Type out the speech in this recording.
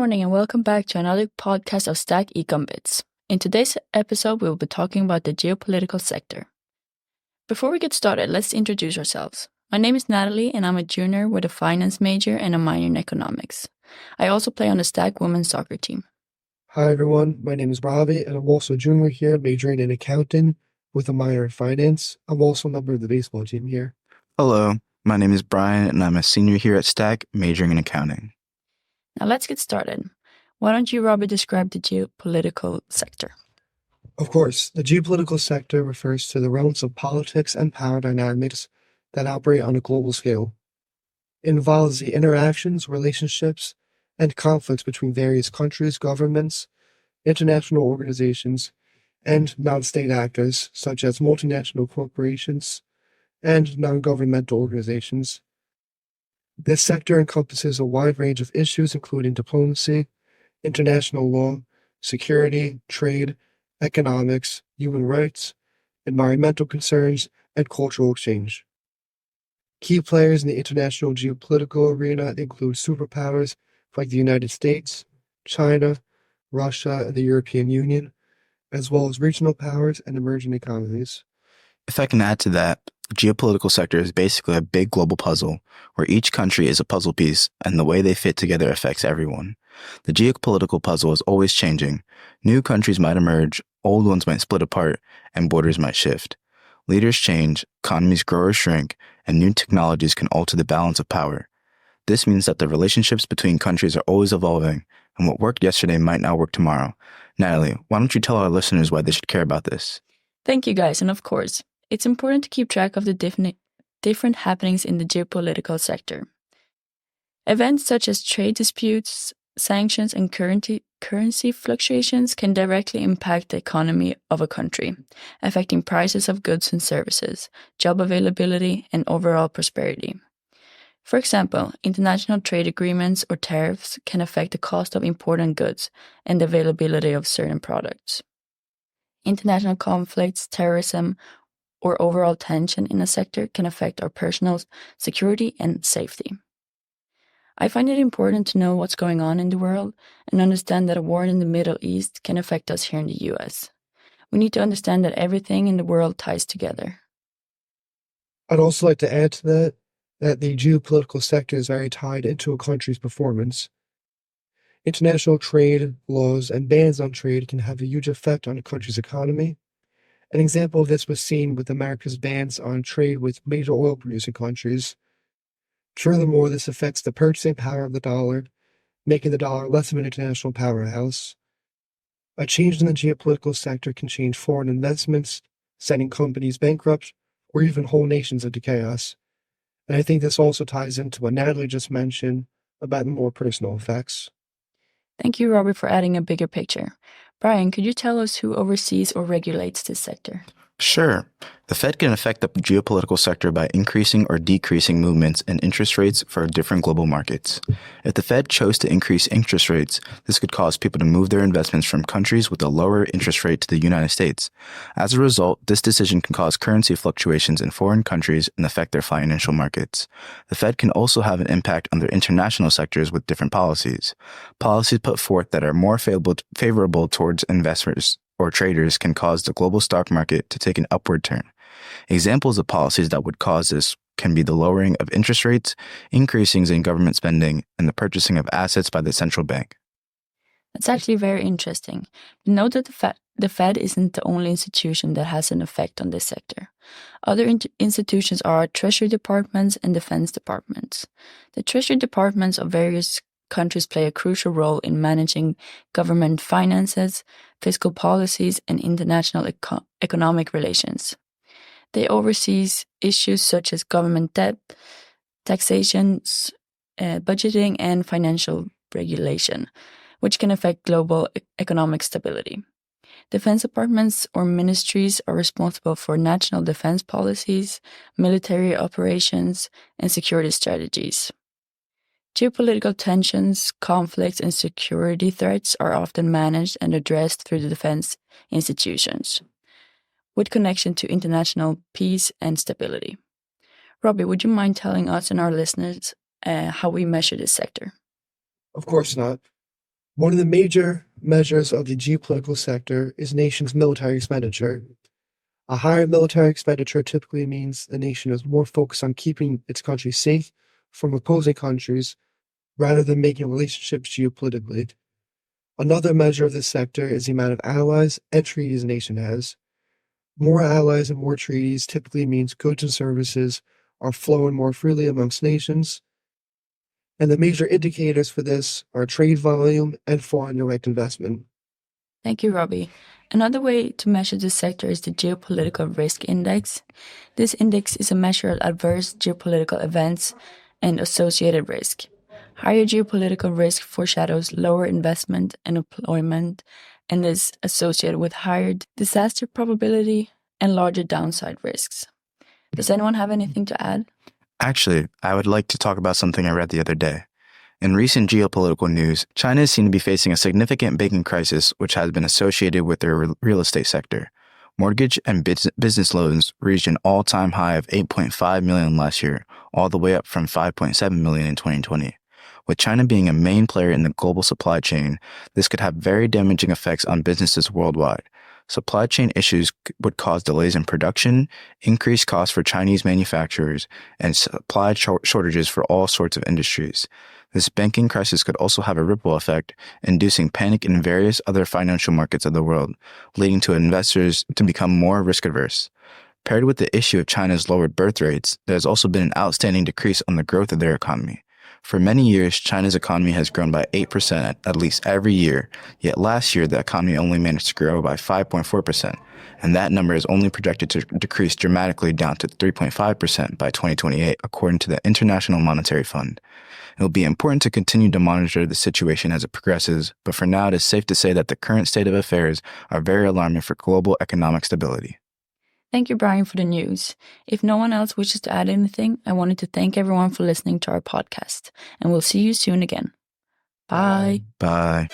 morning and welcome back to another podcast of Stack Econ Bits. In today's episode, we will be talking about the geopolitical sector. Before we get started, let's introduce ourselves. My name is Natalie and I'm a junior with a finance major and a minor in economics. I also play on the Stack women's soccer team. Hi everyone, my name is Robbie and I'm also a junior here majoring in accounting with a minor in finance. I'm also a member of the baseball team here. Hello, my name is Bryan and I'm a senior here at Stack majoring in accounting. Now let's get started. Why don't you, Robbie, describe the geopolitical sector? Of course, the geopolitical sector refers to the realms of politics and power dynamics that operate on a global scale. It involves the interactions, relationships, and conflicts between various countries, governments, international organizations, and non-state actors, such as multinational corporations and non-governmental organizations. This sector encompasses a wide range of issues, including diplomacy, international law, security, trade, economics, human rights, environmental concerns, and cultural exchange. Key players in the international geopolitical arena include superpowers like the United States, China, Russia, and the European Union, as well as regional powers and emerging economies. If I can add to that, the geopolitical sector is basically a big global puzzle where each country is a puzzle piece and the way they fit together affects everyone. The geopolitical puzzle is always changing. New countries might emerge, old ones might split apart, and borders might shift. Leaders change, economies grow or shrink, and new technologies can alter the balance of power. This means that the relationships between countries are always evolving, and what worked yesterday might not work tomorrow. Natalie, why don't you tell our listeners why they should care about this? Thank you, guys, and of course, it's important to keep track of the different happenings in the geopolitical sector. Events such as trade disputes, sanctions, and currency fluctuations can directly impact the economy of a country, affecting prices of goods and services, job availability, and overall prosperity. For example, international trade agreements or tariffs can affect the cost of important goods and the availability of certain products. International conflicts, terrorism, or overall tension in a sector can affect our personal security and safety. I find it important to know what's going on in the world and understand that a war in the Middle East can affect us here in the US. We need to understand that everything in the world ties together. I'd also like to add to that the geopolitical sector is very tied into a country's performance. International trade laws and bans on trade can have a huge effect on a country's economy. An example of this was seen with America's bans on trade with major oil-producing countries. Furthermore, this affects the purchasing power of the dollar, making the dollar less of an international powerhouse. A change in the geopolitical sector can change foreign investments, sending companies bankrupt, or even whole nations into chaos. And I think this also ties into what Natalie just mentioned about the more personal effects. Thank you, Robert, for adding a bigger picture. Bryan, could you tell us who oversees or regulates this sector? Sure. The Fed can affect the geopolitical sector by increasing or decreasing movements in interest rates for different global markets. If the Fed chose to increase interest rates, this could cause people to move their investments from countries with a lower interest rate to the United States. As a result, this decision can cause currency fluctuations in foreign countries and affect their financial markets. The Fed can also have an impact on their international sectors with different policies. Policies put forth that are more favorable towards investors or traders can cause the global stock market to take an upward turn. Examples of policies that would cause this can be the lowering of interest rates, increases in government spending, and the purchasing of assets by the central bank. That's actually very interesting. Note that the Fed isn't the only institution that has an effect on this sector. Other institutions are Treasury departments and Defense departments. The Treasury departments of various countries play a crucial role in managing government finances, fiscal policies, and international economic relations. They oversee issues such as government debt, taxation, budgeting, and financial regulation, which can affect global economic stability. Defense departments or ministries are responsible for national defense policies, military operations, and security strategies. Geopolitical tensions, conflicts, and security threats are often managed and addressed through the defense institutions, with connection to international peace and stability. Robbie, would you mind telling us and our listeners how we measure this sector? Of course not. One of the major measures of the geopolitical sector is a nation's military expenditure. A higher military expenditure typically means the nation is more focused on keeping its country safe from opposing countries rather than making relationships geopolitically. Another measure of this sector is the amount of allies and treaties a nation has. More allies and more treaties typically means goods and services are flowing more freely amongst nations, and the major indicators for this are trade volume and foreign direct investment. Thank you, Robbie. Another way to measure this sector is the Geopolitical Risk Index. This index is a measure of adverse geopolitical events and associated risk. Higher geopolitical risk foreshadows lower investment and employment and is associated with higher disaster probability and larger downside risks. Does anyone have anything to add? Actually, I would like to talk about something I read the other day. In recent geopolitical news, China is seen to be facing a significant banking crisis, which has been associated with their real estate sector. Mortgage and business loans reached an all-time high of 8.5 million last year, all the way up from 5.7 million in 2020. With China being a main player in the global supply chain, this could have very damaging effects on businesses worldwide. Supply chain issues would cause delays in production, increased costs for Chinese manufacturers, and supply shortages for all sorts of industries. This banking crisis could also have a ripple effect, inducing panic in various other financial markets of the world, leading to investors to become more risk-averse. Paired with the issue of China's lowered birth rates, there has also been an outstanding decrease on the growth of their economy. For many years, China's economy has grown by 8% at least every year, yet last year the economy only managed to grow by 5.4%, and that number is only projected to decrease dramatically down to 3.5% by 2028, according to the International Monetary Fund. It will be important to continue to monitor the situation as it progresses, but for now it is safe to say that the current state of affairs are very alarming for global economic stability. Thank you, Bryan, for the news. If no one else wishes to add anything, I wanted to thank everyone for listening to our podcast, and we'll see you soon again. Bye. Bye.